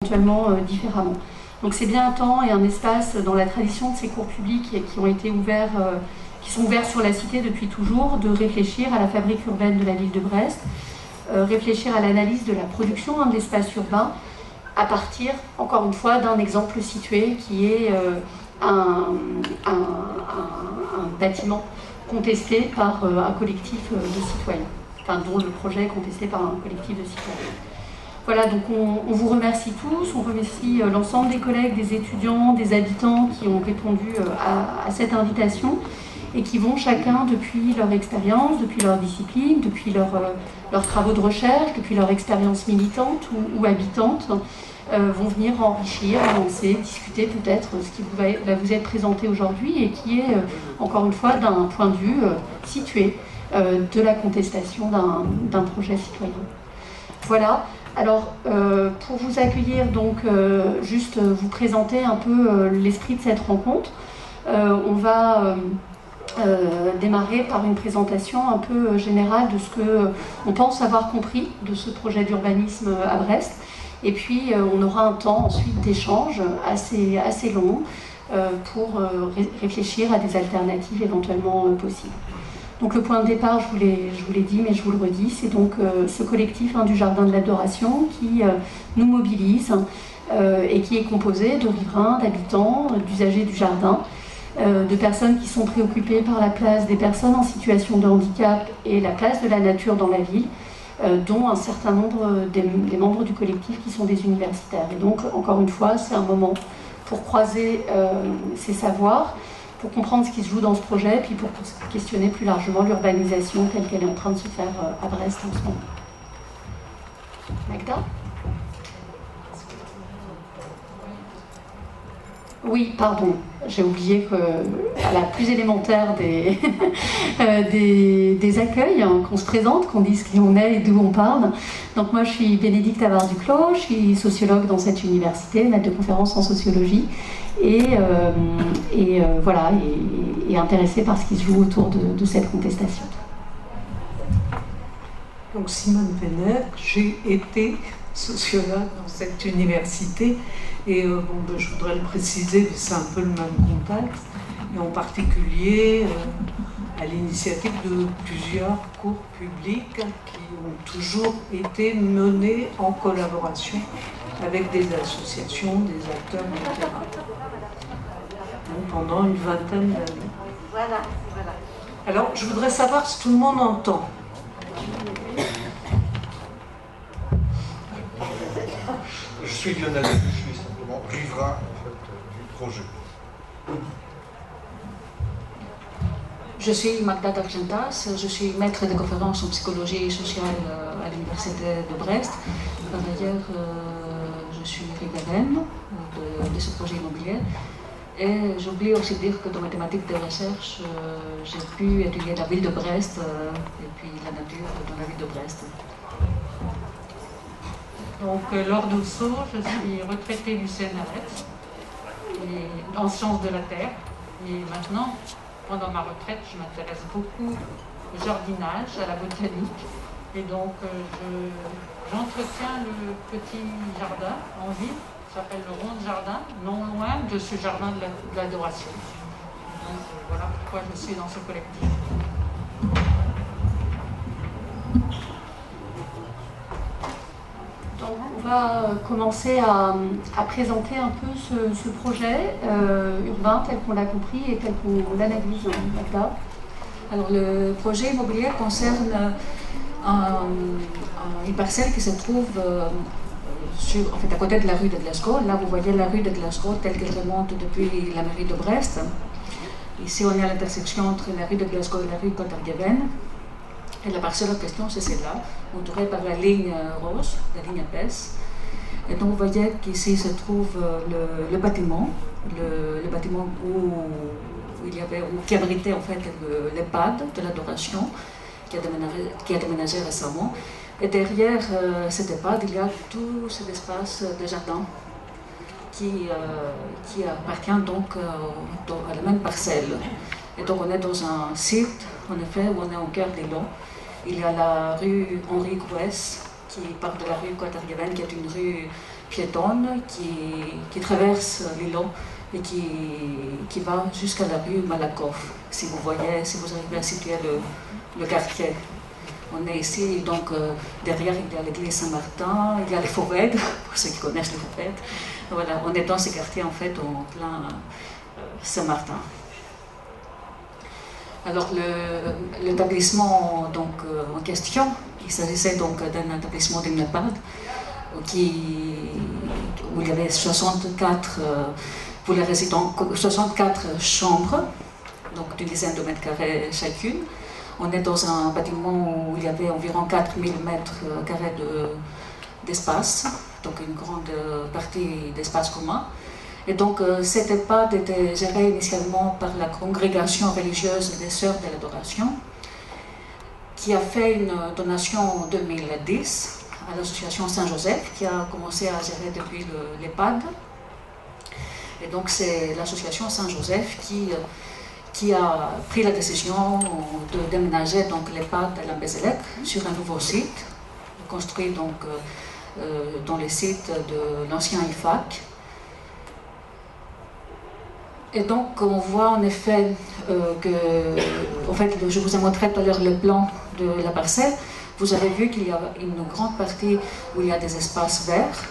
éventuellement différemment. Donc c'est bien un temps et un espace dans la tradition de ces cours publics qui ont été ouverts, qui sont ouverts sur la cité depuis toujours, de réfléchir à la fabrique urbaine de la ville de Brest, réfléchir à l'analyse de la production de l'espace urbain, à partir, encore une fois, d'un exemple situé qui est un bâtiment contesté par un collectif de citoyens, enfin dont le projet est contesté par un collectif de citoyens. Voilà, donc on vous remercie tous, on remercie l'ensemble des collègues, des étudiants, des habitants qui ont répondu à cette invitation et qui vont chacun, depuis leur expérience, depuis leur discipline, depuis leurs travaux de recherche, depuis leur expérience militante ou habitante, vont venir enrichir, avancer, discuter peut-être ce qui va vous être présenté aujourd'hui et qui est, encore une fois, d'un point de vue situé de la contestation d'un projet citoyen. Voilà. Alors, pour vous accueillir, donc, juste vous présenter un peu l'esprit de cette rencontre. On va démarrer par une présentation un peu générale de ce qu'on pense avoir compris de ce projet d'urbanisme à Brest. Et puis, on aura un temps ensuite d'échange assez long pour réfléchir à des alternatives éventuellement possibles. Donc le point de départ, je vous l'ai dit, mais je vous le redis, c'est donc ce collectif du Jardin de l'Adoration qui nous mobilise et qui est composé de riverains, d'habitants, d'usagers du jardin, de personnes qui sont préoccupées par la place des personnes en situation de handicap et la place de la nature dans la ville, dont un certain nombre des membres du collectif qui sont des universitaires. Et donc, encore une fois, c'est un moment pour croiser ces savoirs, pour comprendre ce qui se joue dans ce projet, puis pour questionner plus largement l'urbanisation telle qu'elle est en train de se faire à Brest en ce moment. Magda ? Oui, pardon, j'ai oublié que à la plus élémentaire des accueils, qu'on se présente, qu'on dise qui on est et d'où on parle. Donc moi je suis Bénédicte Avard-Duclos, je suis sociologue dans cette université, maître de conférences en sociologie et intéressée par ce qui se joue autour de cette contestation. Donc Simone Venner, j'ai été sociologue dans cette université et je voudrais le préciser, c'est un peu le même contexte, et en particulier à l'initiative de plusieurs cours publics qui ont toujours été menés en collaboration avec des associations, des acteurs du terrain. Donc pendant une vingtaine d'années. Voilà. Alors je voudrais savoir si tout le monde entend. Je suis Lionel, je suis simplement riverain en fait, du projet. Je suis Magda d'Argentas, je suis maître de conférences en psychologie sociale à l'université de Brest. Par ailleurs, je suis riveraine de ce projet immobilier. Et j'oublie aussi de dire que dans mes thématiques de recherche, j'ai pu étudier la ville de Brest et puis la nature dans la ville de Brest. Donc, Laure Dousseau, je suis retraitée du CNRS en sciences de la terre. Et maintenant, pendant ma retraite, je m'intéresse beaucoup au jardinage, à la botanique. Et donc, j'entretiens le petit jardin en ville, qui s'appelle le Rond de Jardin, non loin de ce jardin de l'Adoration. Donc, voilà pourquoi je suis dans ce collectif. Donc, on va commencer à présenter un peu ce projet urbain tel qu'on l'a compris et tel qu'on l'analyse. Alors, le projet immobilier concerne une parcelle qui se trouve à côté de la rue de Glasgow. Là, vous voyez la rue de Glasgow telle qu'elle remonte depuis la mairie de Brest. Ici, on est à l'intersection entre la rue de Glasgow et la rue Côte-Arguevenne. Et la parcelle en question, c'est celle-là, entourée par la ligne rose, la ligne épaisse. Et donc, vous voyez qu'ici se trouve le bâtiment qui abritait en fait l'EHPAD de l'Adoration, qui a déménagé récemment. Et derrière cet EHPAD, il y a tout cet espace de jardin qui appartient donc à la même parcelle. Et donc, on est dans un site, en effet, où on est au cœur des Landes. Il y a la rue Henri Grouès, qui part de la rue Côte-Arguevenne, qui est une rue piétonne qui traverse l'îlot et qui va jusqu'à la rue Malakoff. Si vous arrivez à situer le quartier. On est ici, donc derrière il y a l'église Saint-Martin, il y a les Fauvettes, pour ceux qui connaissent les Fauvettes. Voilà, on est dans ce quartier en fait en plein Saint-Martin. Alors l'établissement en question, il s'agissait donc d'un établissement d'une EHPAD où il y avait 64 pour les résidents, 64 chambres, donc d'une dizaine de mètres carrés chacune. On est dans un bâtiment où il y avait environ 4000 mètres carrés d'espace, donc une grande partie d'espace commun. Et donc cette EHPAD était gérée initialement par la congrégation religieuse des Sœurs de l'Adoration, qui a fait une donation en 2010 à l'association Saint-Joseph, qui a commencé à gérer depuis l'EHPAD. Et donc c'est l'association Saint-Joseph qui a pris la décision de déménager donc l'EHPAD à la Bézélec sur un nouveau site, construit donc dans le site de l'ancien IFAC. Et donc on voit en effet en fait, je vous ai montré tout à l'heure le plan de la parcelle. Vous avez vu qu'il y a une grande partie où il y a des espaces verts.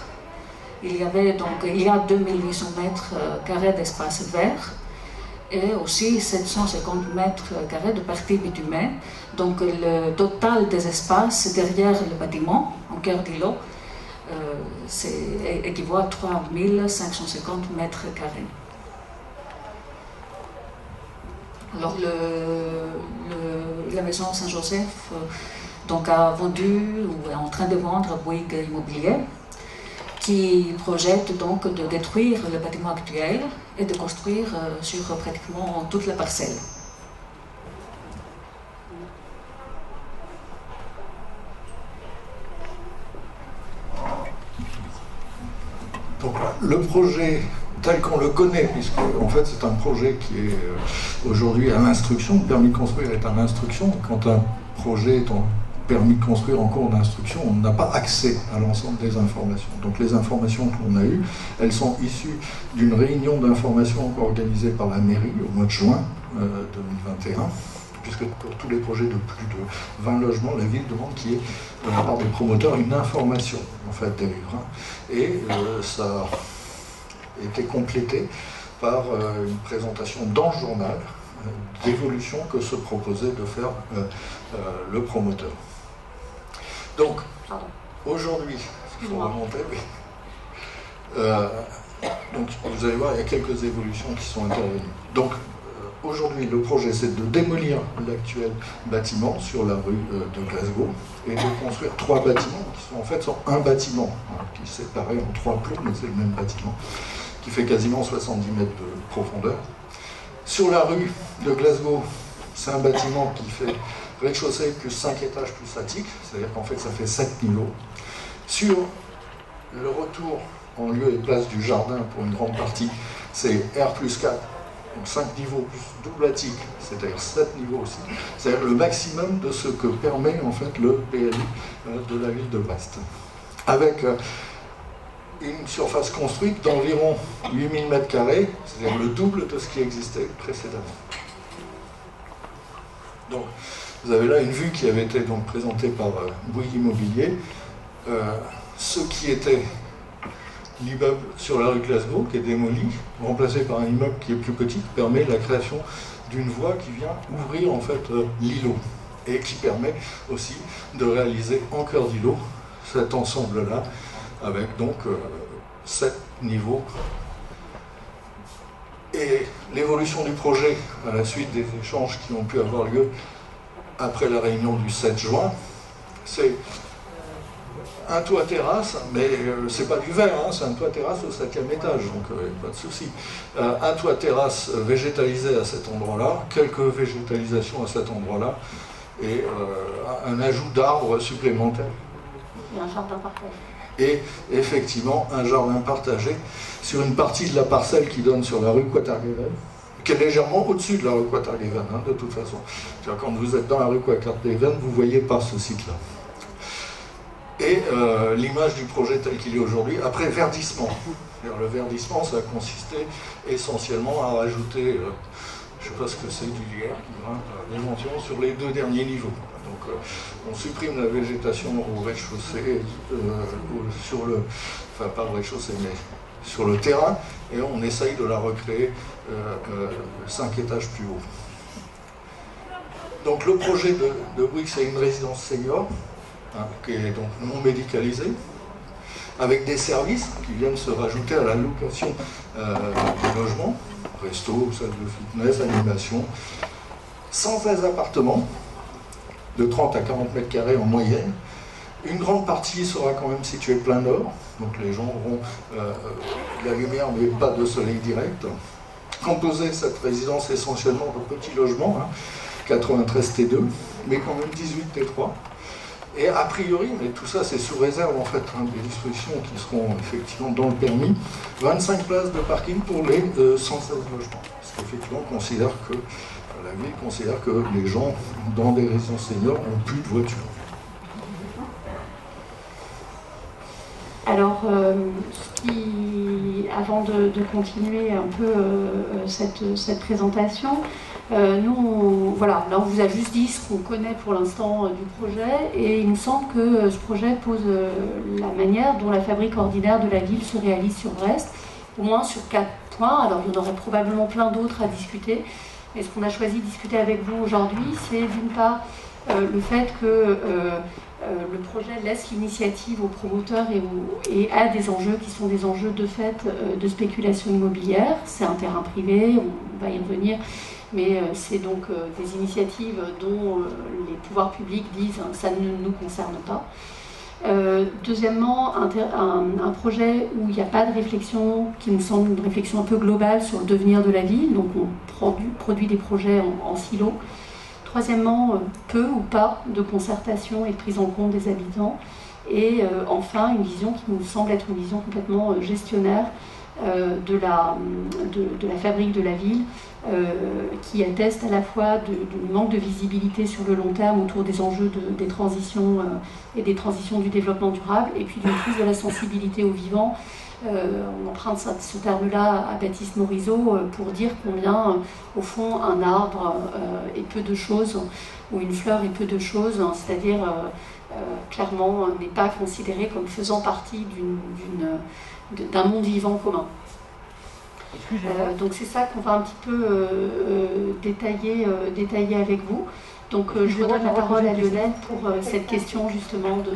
Il y a 2800 mètres carrés d'espace vert et aussi 750 mètres carrés de partie bitumée. Donc le total des espaces derrière le bâtiment, en cœur d'îlot, équivaut à 3550 mètres carrés. Alors la maison Saint-Joseph a vendu ou est en train de vendre à Bouygues Immobilier, qui projette donc de détruire le bâtiment actuel et de construire sur pratiquement toute la parcelle. Donc le projet tel qu'on le connaît, puisque en fait c'est un projet qui est aujourd'hui à l'instruction, le permis de construire est à l'instruction. Quand un projet est en permis de construire en cours d'instruction, on n'a pas accès à l'ensemble des informations. Donc les informations que l'on a eues, elles sont issues d'une réunion d'information organisée par la mairie au mois de juin 2021, puisque pour tous les projets de plus de 20 logements, la ville demande qu'il y ait de la part des promoteurs une information en fait, des riverains. Et ça a été complété par une présentation dans le journal d'évolution que se proposait de faire le promoteur. Donc, aujourd'hui, il faut remonter, oui. Donc, vous allez voir, il y a quelques évolutions qui sont intervenues. Donc, aujourd'hui, le projet, c'est de démolir l'actuel bâtiment sur la rue de Glasgow et de construire 3 bâtiments qui sont en fait un bâtiment, qui est séparé en 3 plots, mais c'est le même bâtiment, qui fait quasiment 70 mètres de profondeur. Sur la rue de Glasgow, c'est un bâtiment qui fait rez-de-chaussée plus 5 étages plus attique, c'est-à-dire qu'en fait ça fait 7 niveaux. Sur le retour en lieu et place du jardin pour une grande partie, c'est R plus 4, donc 5 niveaux plus double attique, c'est-à-dire 7 niveaux aussi, c'est-à-dire le maximum de ce que permet en fait le PLU de la ville de Brest. Avec une surface construite d'environ 8000 m², c'est-à-dire le double de ce qui existait précédemment. Donc, vous avez là une vue qui avait été donc présentée par Bouygues Immobilier. Ce qui était l'immeuble sur la rue Glasgow, qui est démoli, remplacé par un immeuble qui est plus petit, qui permet la création d'une voie qui vient ouvrir en fait l'îlot et qui permet aussi de réaliser en cœur d'îlot cet ensemble-là, avec donc 7 niveaux. Et l'évolution du projet, à la suite des échanges qui ont pu avoir lieu après la réunion du 7 juin, c'est un toit terrasse, mais c'est pas du verre, hein, c'est un toit terrasse au 7e étage, donc pas de souci. Un toit terrasse végétalisé à cet endroit-là, quelques végétalisations à cet endroit-là, et un ajout d'arbres supplémentaires. Et un jardin partagé. Et effectivement un jardin partagé sur une partie de la parcelle qui donne sur la rue Quatergeven, qui est légèrement au-dessus de la rue Quatergeven, hein, de toute façon. Quand vous êtes dans la rue Quatergeven, vous ne voyez pas ce site-là. Et l'image du projet tel qu'il est aujourd'hui, après verdissement. Le verdissement, ça a consisté essentiellement à rajouter, je ne sais pas ce que c'est, du lierre qui grimpe éventuellement sur les 2 derniers niveaux. Donc on supprime la végétation au rez-de-chaussée, enfin pas au rez-de-chaussée, mais sur le terrain, et on essaye de la recréer 5 étages plus haut. Donc le projet de Bouygues, c'est une résidence senior, qui est donc non médicalisée, avec des services qui viennent se rajouter à la location des logements, resto, salle de fitness, animation, 116 appartements, de 30 à 40 mètres carrés en moyenne. Une grande partie sera quand même située plein nord, donc les gens auront de la lumière mais pas de soleil direct. Composée cette résidence essentiellement de petits logements, 93 T2, mais quand même 18 T3. Et a priori, mais tout ça c'est sous réserve en fait, des dispositions qui seront effectivement dans le permis, 25 places de parking pour les 116 logements. Parce qu'effectivement, la ville considère que les gens dans des résidences seniors n'ont plus de voiture. Alors, avant de continuer un peu cette présentation, voilà, là on vous a juste dit ce qu'on connaît pour l'instant du projet, et il me semble que ce projet pose la manière dont la fabrique ordinaire de la ville se réalise sur Brest, au moins sur 4 points. Alors il y en aurait probablement plein d'autres à discuter, mais ce qu'on a choisi de discuter avec vous aujourd'hui, c'est d'une part le fait que le projet laisse l'initiative aux promoteurs et a des enjeux qui sont des enjeux de fait de spéculation immobilière. C'est un terrain privé, on va y revenir, mais c'est donc des initiatives dont les pouvoirs publics disent que ça ne nous concerne pas. Deuxièmement, un projet où il n'y a pas de réflexion, qui me semble une réflexion un peu globale sur le devenir de la ville, donc on produit des projets en silo. Troisièmement, peu ou pas de concertation et de prise en compte des habitants. Et enfin, une vision qui nous semble être une vision complètement gestionnaire de la fabrique de la ville, qui atteste à la fois du manque de visibilité sur le long terme autour des enjeux des transitions et des transitions du développement durable, et puis d'une prise de la sensibilité au vivant. On emprunte ce terme-là à Baptiste Morisot pour dire combien, au fond, un arbre est peu de choses, ou une fleur est peu de choses, c'est-à-dire clairement n'est pas considéré comme faisant partie d'un monde vivant commun. Donc c'est ça qu'on va un petit peu détailler avec vous. Donc je redonne la parole à Lionel pour cette question justement de...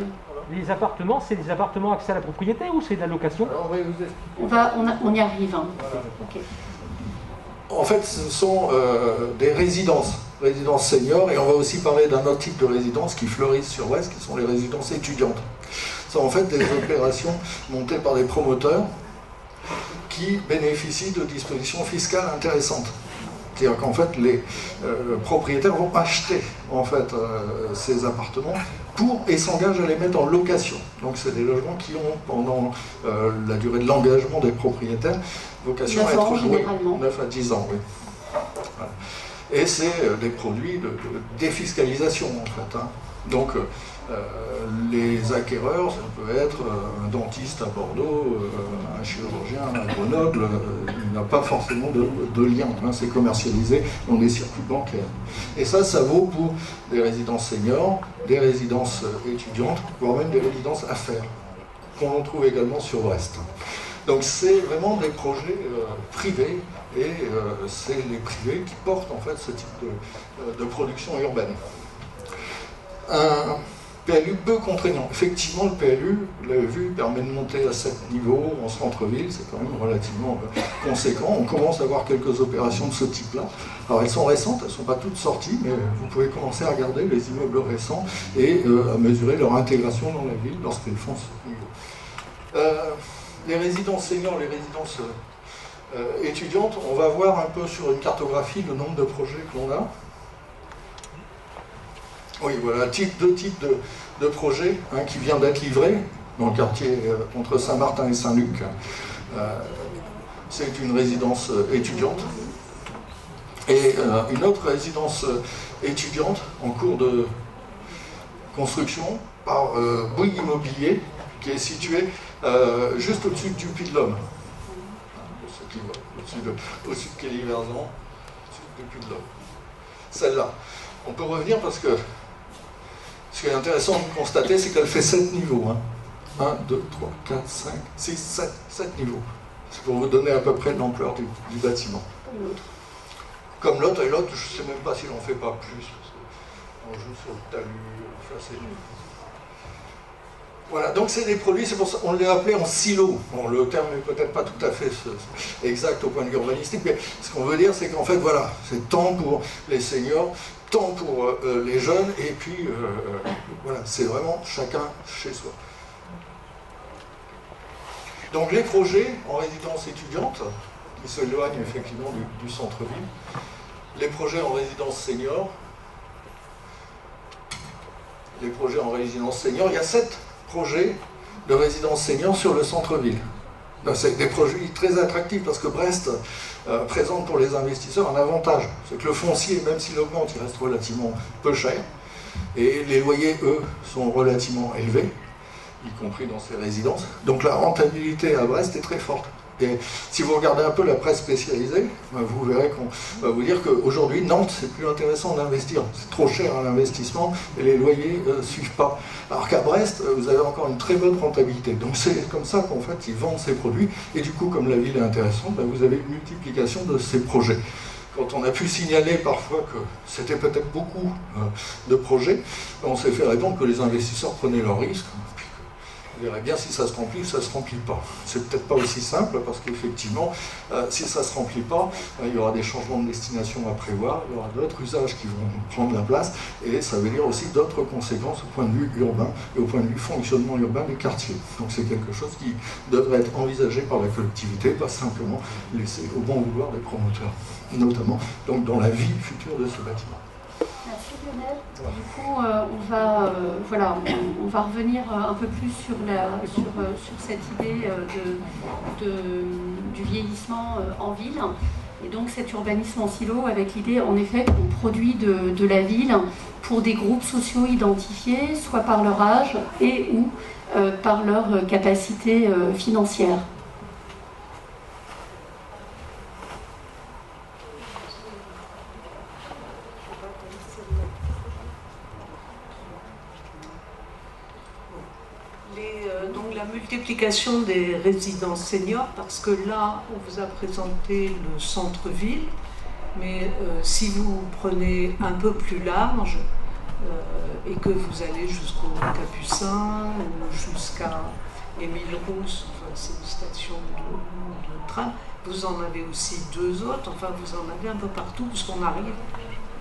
Les appartements, c'est des appartements accès à la propriété ou c'est de la location? On y arrive. Hein. Okay. En fait, ce sont des résidences seniors, et on va aussi parler d'un autre type de résidence qui fleurissent sur Brest, qui sont les résidences étudiantes. Ce sont en fait des opérations montées par des promoteurs qui bénéficient de dispositions fiscales intéressantes. C'est-à-dire qu'en fait, les propriétaires vont acheter en fait, ces appartements et s'engagent à les mettre en location. Donc c'est des logements qui ont, pendant la durée de l'engagement des propriétaires, vocation à être loués 9 à 10 ans. Oui. Voilà. Et c'est des produits de défiscalisation en fait. Hein. Donc les acquéreurs, ça peut être un dentiste à Bordeaux, un chirurgien à Grenoble, il n'y a pas forcément de lien, hein, c'est commercialisé dans des circuits bancaires. Et ça vaut pour des résidences seniors, des résidences étudiantes, voire même des résidences affaires, qu'on trouve également sur Brest. Donc c'est vraiment des projets privés, et c'est les privés qui portent en fait ce type de production urbaine. Un PLU peu contraignant. Effectivement, le PLU, vous l'avez vu, permet de monter à 7 niveaux en centre-ville, c'est quand même relativement conséquent. On commence à voir quelques opérations de ce type-là. Alors elles sont récentes, elles ne sont pas toutes sorties, mais vous pouvez commencer à regarder les immeubles récents et à mesurer leur intégration dans la ville lorsqu'ils font ce niveau. Les résidences seniors, les résidences étudiantes, on va voir un peu sur une cartographie le nombre de projets que l'on a. Oui, voilà, deux types de projets, un qui vient d'être livré dans le quartier entre Saint-Martin et Saint-Luc. C'est une résidence étudiante. Et une autre résidence étudiante en cours de construction par Bouygues Immobilier, qui est située juste au-dessus du Puy de l'Homme. Au-dessus de Kelly-Verzan, au-dessus du Puy de l'Homme. Celle-là. On peut revenir parce que ce qui est intéressant de constater, c'est qu'elle fait 7 niveaux. 1, 2, 3, 4, 5, 6, 7 niveaux. C'est pour vous donner à peu près l'ampleur du bâtiment. Comme l'autre, et l'autre, je ne sais même pas s'il n'en fait pas plus, parce qu'on joue sur le talus, enfin, c'est... Voilà, donc c'est des produits, c'est pour ça qu'on les appelé en silo. Bon, le terme n'est peut-être pas tout à fait exact au point de vue urbanistique, mais ce qu'on veut dire, c'est qu'en fait, voilà, c'est tant pour les seniors, tant pour les jeunes, et puis, voilà, c'est vraiment chacun chez soi. Donc les projets en résidence étudiante, qui s'éloignent effectivement du centre-ville, les projets en résidence senior, les projets en résidence senior, il y a 7 projets de résidence senior sur le centre-ville. C'est des projets très attractifs parce que Brest présente pour les investisseurs un avantage. C'est que le foncier, même s'il augmente, il reste relativement peu cher. Et les loyers, eux, sont relativement élevés, y compris dans ces résidences. Donc la rentabilité à Brest est très forte. Et si vous regardez un peu la presse spécialisée, vous verrez qu'on va vous dire qu'aujourd'hui, Nantes, c'est plus intéressant d'investir. C'est trop cher à l'investissement et les loyers ne suivent pas. Alors qu'à Brest, vous avez encore une très bonne rentabilité. Donc c'est comme ça qu'en fait, ils vendent ces produits. Et du coup, comme la ville est intéressante, vous avez une multiplication de ces projets. Quand on a pu signaler parfois que c'était peut-être beaucoup de projets, on s'est fait répondre que les investisseurs prenaient leurs risques. On verrait bien si ça se remplit ou ça se remplit pas. C'est peut-être pas aussi simple parce qu'effectivement, si ça se remplit pas, il y aura des changements de destination à prévoir, il y aura d'autres usages qui vont prendre la place et ça veut dire aussi d'autres conséquences au point de vue urbain et au point de vue fonctionnement urbain des quartiers. Donc c'est quelque chose qui devrait être envisagé par la collectivité, pas simplement laissé au bon vouloir des promoteurs, notamment donc dans la vie future de ce bâtiment. Merci Lionel. Du coup, on va revenir un peu plus sur cette idée du vieillissement en ville. Et donc cet urbanisme en silo avec l'idée en effet qu'on produit de la ville pour des groupes sociaux identifiés, soit par leur âge et ou par leur capacité financière. Multiplication des résidences seniors, parce que là, on vous a présenté le centre-ville, mais si vous prenez un peu plus large et que vous allez jusqu'au Capucin ou jusqu'à Émile Rousse, enfin, c'est une station de train, vous en avez aussi 2 autres, enfin vous en avez un peu partout, puisqu'on arrive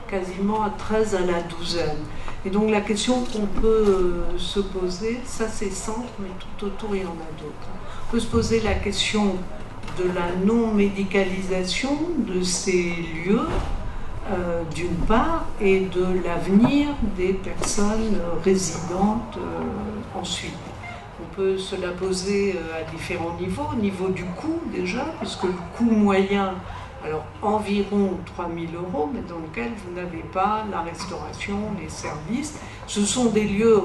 quasiment à 13 à la douzaine. Et donc la question qu'on peut se poser, ça c'est centre, mais tout autour il y en a d'autres. On peut se poser la question de la non-médicalisation de ces lieux, d'une part, et de l'avenir des personnes résidentes ensuite. On peut se la poser à différents niveaux. Au niveau du coût déjà, puisque le coût moyen, alors environ 3 000 €, mais dans lequel vous n'avez pas la restauration, les services. Ce sont des lieux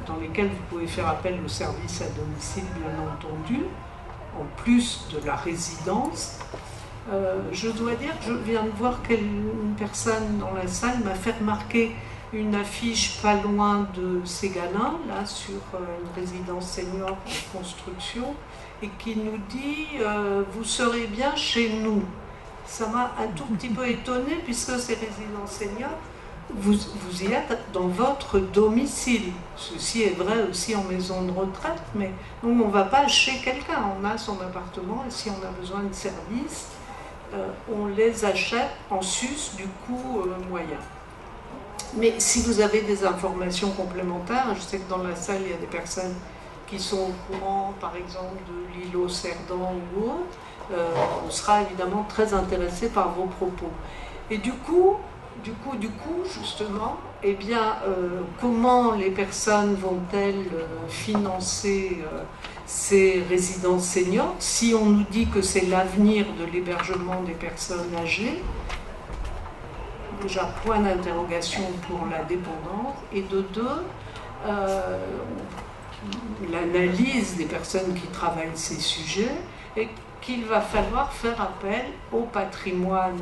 dans lesquels vous pouvez faire appel au service à domicile, bien entendu, en plus de la résidence. Je dois dire que je viens de voir qu'une personne dans la salle m'a fait remarquer une affiche pas loin de Ségalin, là, sur une résidence senior en construction, et qui nous dit « Vous serez bien chez nous ». Ça m'a un tout petit peu étonné, puisque ces résidences seniors, vous y êtes dans votre domicile. Ceci est vrai aussi en maison de retraite, mais donc on ne va pas chez quelqu'un, on a son appartement, et si on a besoin de services, on les achète en sus du coût moyen. Mais si vous avez des informations complémentaires, je sais que dans la salle, il y a des personnes qui sont au courant, par exemple, de l'îlot Cerdan ou autre, on sera évidemment très intéressé par vos propos. Et du coup, justement, eh bien, comment les personnes vont-elles financer ces résidences seniors si on nous dit que c'est l'avenir de l'hébergement des personnes âgées? Déjà, point d'interrogation pour la dépendance. Et de deux, l'analyse des personnes qui travaillent ces sujets, et qu'il va falloir faire appel au patrimoine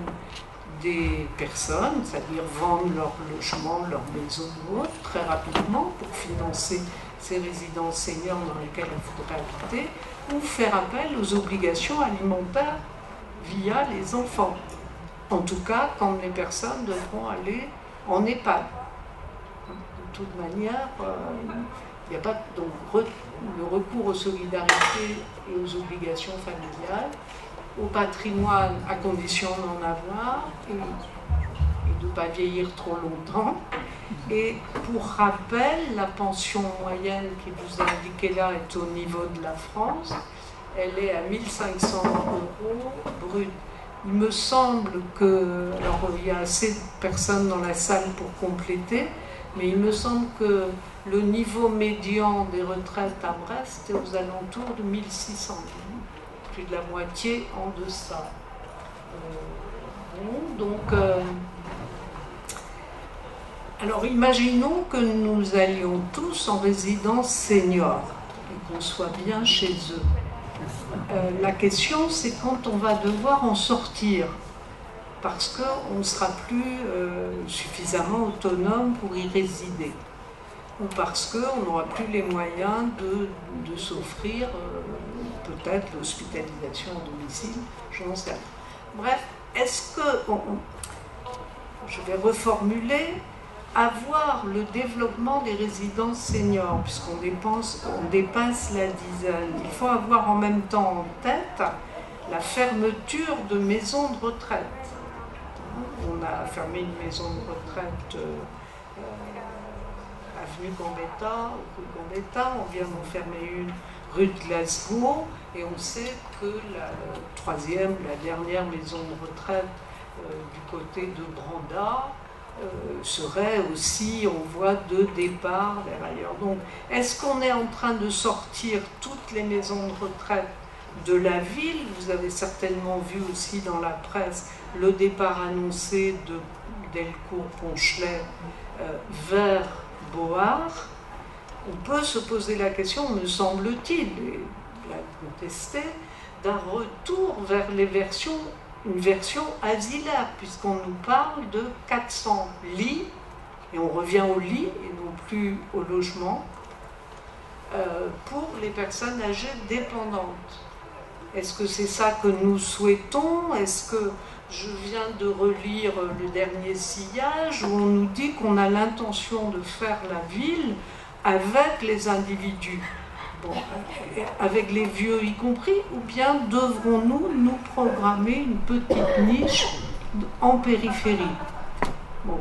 des personnes, c'est-à-dire vendre leur logement, leur maison ou autre, très rapidement pour financer ces résidences seniors dans lesquelles il faudrait habiter, ou faire appel aux obligations alimentaires via les enfants. En tout cas, quand les personnes devront aller en EHPAD. De toute manière, il n'y a pas donc le recours aux solidarités et aux obligations familiales, au patrimoine à condition d'en avoir et de ne pas vieillir trop longtemps. Et pour rappel, la pension moyenne qui vous est indiquée là est au niveau de la France. Elle est à 1 500 € brut. Il me semble que, alors il y a assez de personnes dans la salle pour compléter, mais il me semble que le niveau médian des retraites à Brest est aux alentours de 1600, plus de la moitié en deçà. Alors imaginons que nous allions tous en résidence senior et qu'on soit bien chez eux. La question, c'est quand on va devoir en sortir, parce qu'on ne sera plus suffisamment autonome pour y résider, ou parce qu'on n'aura plus les moyens de s'offrir peut-être l'hospitalisation à domicile, je n'en sais rien. Bref, est-ce que, je vais reformuler, avoir le développement des résidences seniors, puisqu'on dépasse la dizaine, il faut avoir en même temps en tête la fermeture de maisons de retraite. On a fermé une maison de retraite avenue Gambetta, rue Gambetta, on vient d'en fermer une rue de Glasgow, et on sait que la troisième, la dernière maison de retraite du côté de Branda serait aussi en voie de départ vers ailleurs. Donc, est-ce qu'on est en train de sortir toutes les maisons de retraite de la ville? Vous avez certainement vu aussi dans la presse le départ annoncé de Delcourt-Ponchelet vers Beauharts. On peut se poser la question, me semble-t-il, et la contester, d'un retour vers une version asilaire, puisqu'on nous parle de 400 lits, et on revient aux lits et non plus au logement, pour les personnes âgées dépendantes. Est-ce que c'est ça que nous souhaitons? Est-ce que je viens de relire le dernier sillage où on nous dit qu'on a l'intention de faire la ville avec les individus, avec les vieux y compris, ou bien devrons-nous nous programmer une petite niche en périphérie? Bon,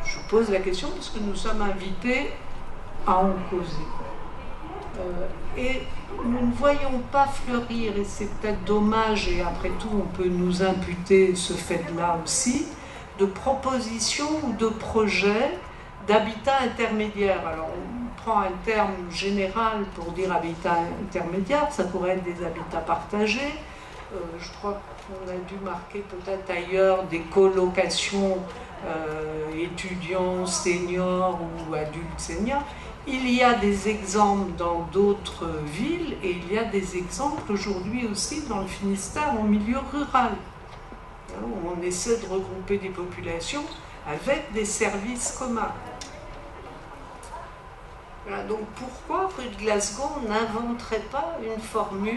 je pose la question parce que nous sommes invités à en causer. Et nous ne voyons pas fleurir, et c'est peut-être dommage, et après tout on peut nous imputer ce fait-là aussi, de propositions ou de projets d'habitat intermédiaire. Alors on prend un terme général pour dire habitat intermédiaire, ça pourrait être des habitats partagés. Je crois qu'on a dû marquer peut-être ailleurs des colocations étudiants, seniors ou adultes seniors. Il y a des exemples dans d'autres villes et il y a des exemples aujourd'hui aussi dans le Finistère en milieu rural, où on essaie de regrouper des populations avec des services communs. Voilà, donc pourquoi rue de Glasgow n'inventerait pas une formule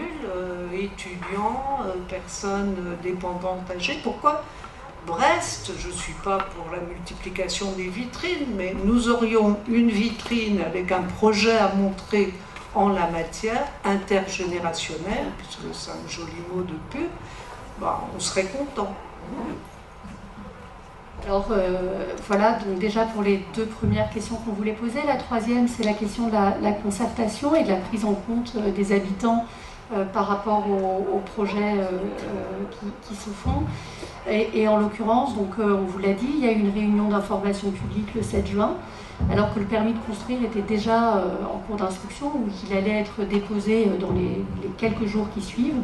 étudiants, personnes dépendantes âgées? Pourquoi Brest, je ne suis pas pour la multiplication des vitrines, mais nous aurions une vitrine avec un projet à montrer en la matière, intergénérationnel, puisque c'est un joli mot de pub, on serait content. Alors voilà, donc déjà pour les deux premières questions qu'on voulait poser. La troisième, c'est la question de la concertation et de la prise en compte des habitants par rapport aux projets qui se font. Et en l'occurrence, donc on vous l'a dit, il y a eu une réunion d'information publique le 7 juin, alors que le permis de construire était déjà en cours d'instruction, ou qu'il allait être déposé dans les quelques jours qui suivent.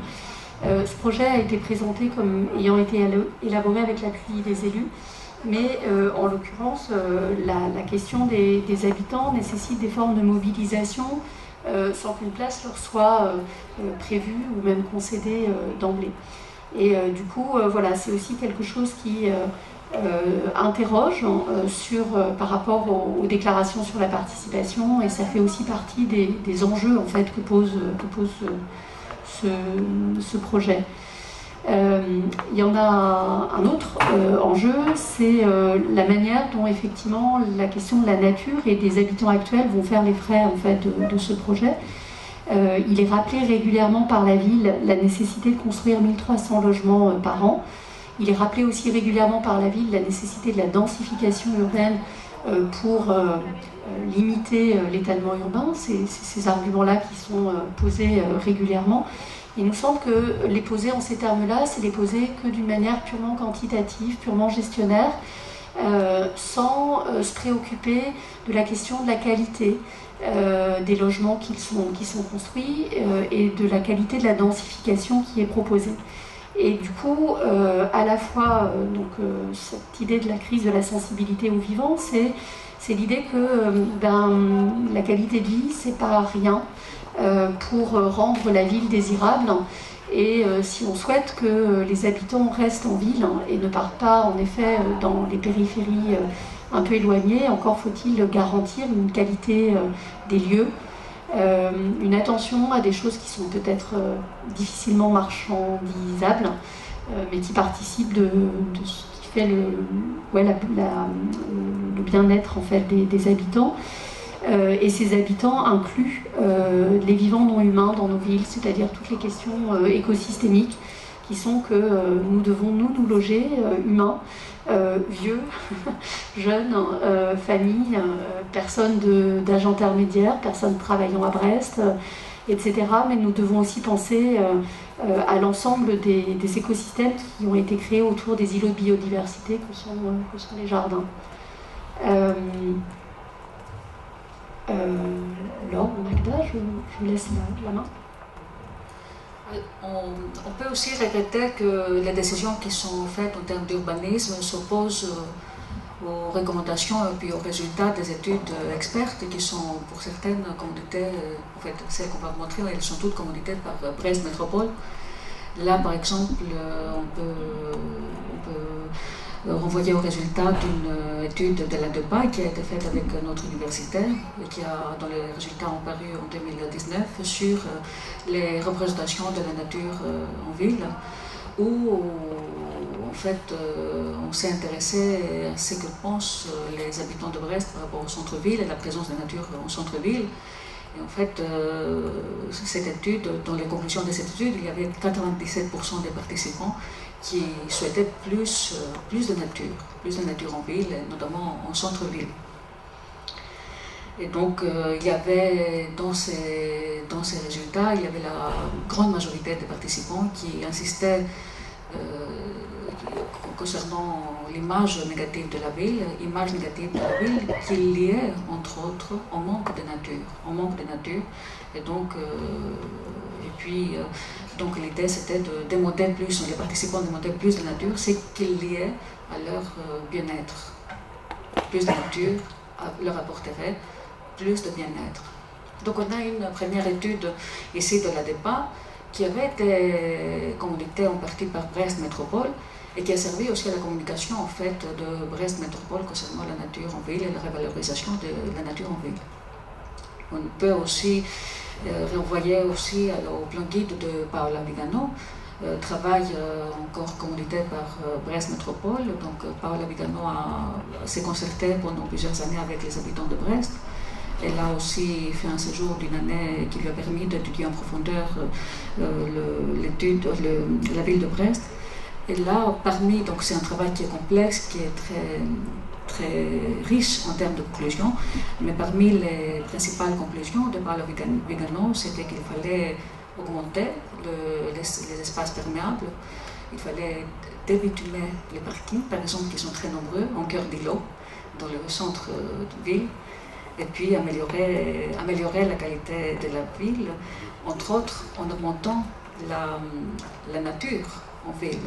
Ce projet a été présenté comme ayant été élaboré avec l'appui des élus, mais en l'occurrence, la question des habitants nécessite des formes de mobilisation sans qu'une place leur soit prévue ou même concédée d'emblée. Et du coup, voilà, c'est aussi quelque chose qui interroge par rapport aux déclarations sur la participation, et ça fait aussi partie des enjeux en fait, que pose ce projet. Il y en a un autre enjeu, c'est la manière dont effectivement la question de la nature et des habitants actuels vont faire les frais en fait, de ce projet. Il est rappelé régulièrement par la ville la nécessité de construire 1300 logements par an. Il est rappelé aussi régulièrement par la ville la nécessité de la densification urbaine pour limiter l'étalement urbain. C'est ces arguments-là qui sont posés régulièrement. Il nous semble que les poser en ces termes-là, c'est les poser que d'une manière purement quantitative, purement gestionnaire, sans se préoccuper de la question de la qualité des logements qui sont construits et de la qualité de la densification qui est proposée. Et du coup, à la fois, cette idée de la crise de la sensibilité au vivant, c'est l'idée que la qualité de vie, c'est pas rien pour rendre la ville désirable. Et si on souhaite que les habitants restent en ville et ne partent pas en effet dans les périphéries un peu éloignées, encore faut-il garantir une qualité des lieux, une attention à des choses qui sont peut-être difficilement marchandisables, mais qui participent de ce qui fait le bien-être en fait, des habitants. Et ces habitants incluent les vivants non humains dans nos villes, c'est-à-dire toutes les questions écosystémiques qui sont que nous devons nous loger, humains, vieux, jeunes, familles, personnes d'âge intermédiaire, personnes travaillant à Brest, etc. Mais nous devons aussi penser à l'ensemble des écosystèmes qui ont été créés autour des îlots de biodiversité que sont les jardins. Laure, Magda, je vous laisse la main. On peut aussi répéter que les décisions qui sont faites en termes d'urbanisme s'opposent aux recommandations et puis aux résultats des études expertes qui sont pour certaines communautés, en fait celles qu'on va vous montrer, elles sont toutes commanditées par Brest Métropole. Là par exemple, on peut renvoyer aux résultats d'une étude de la DEPA qui a été faite avec notre université et dont les résultats ont paru en 2019 sur les représentations de la nature en ville, où en fait on s'est intéressé à ce que pensent les habitants de Brest par rapport au centre-ville et la présence de la nature en centre-ville. Et en fait, cette étude, dans les conclusions de cette étude, il y avait 97% des participants qui souhaitaient plus de nature en ville, et notamment en centre-ville. Et donc, il y avait dans ces résultats, il y avait la grande majorité des participants qui insistaient concernant l'image négative de la ville, qui est liée, entre autres, au manque de nature. Et donc, donc l'idée c'était de demander plus, les participants demandaient plus de nature, c'est qu'il liait à leur bien-être. Plus de nature leur apporterait plus de bien-être. Donc on a une première étude ici de la DEPA qui avait été commanditée en partie par Brest Métropole et qui a servi aussi à la communication en fait de Brest Métropole concernant la nature en ville et la revalorisation de la nature en ville. On peut aussi renvoyer aussi au plan guide de Paola Vigano, travail encore commandité par Brest Métropole. Donc Paola Vigano s'est concertée pendant plusieurs années avec les habitants de Brest. Elle a aussi fait un séjour d'une année qui lui a permis d'étudier en profondeur la ville de Brest. Et là, donc c'est un travail qui est complexe, qui est très riche en termes de conclusions, mais parmi les principales conclusions de Paola Vigano, c'était qu'il fallait augmenter les espaces perméables, il fallait débitumer les parkings, par exemple, qui sont très nombreux, en cœur d'îlot, dans le centre de ville, et puis améliorer la qualité de la ville, entre autres en augmentant la nature en ville.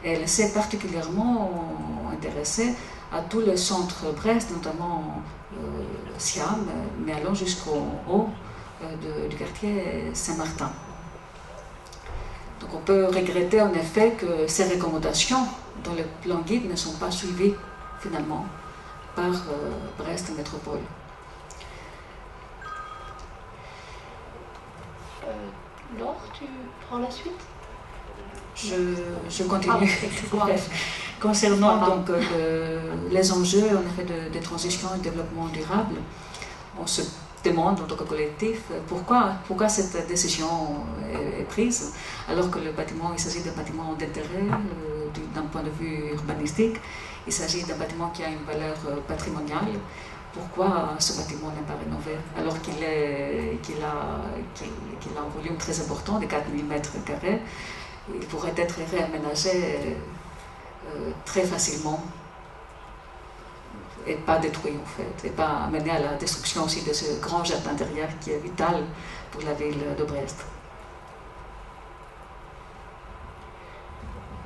Et elle s'est particulièrement intéressée à tout le centre Brest, notamment Siam, mais allant jusqu'au haut du quartier Saint-Martin. Donc on peut regretter en effet que ces recommandations dans le plan guide ne sont pas suivies finalement par Brest Métropole. Laure, tu prends la suite? Je continue. Concernant donc les enjeux en effet de transition et de développement durable, on se demande en tant que collectif pourquoi cette décision est prise alors que le bâtiment, il s'agit d'un bâtiment d'intérêt d'un point de vue urbanistique, il s'agit d'un bâtiment qui a une valeur patrimoniale. Pourquoi ce bâtiment n'est pas rénové alors qu'il a un volume très important de 4000 m²? Il pourrait être réaménagé très facilement et pas détruit en fait, et pas amené à la destruction aussi de ce grand jardin derrière qui est vital pour la ville de Brest.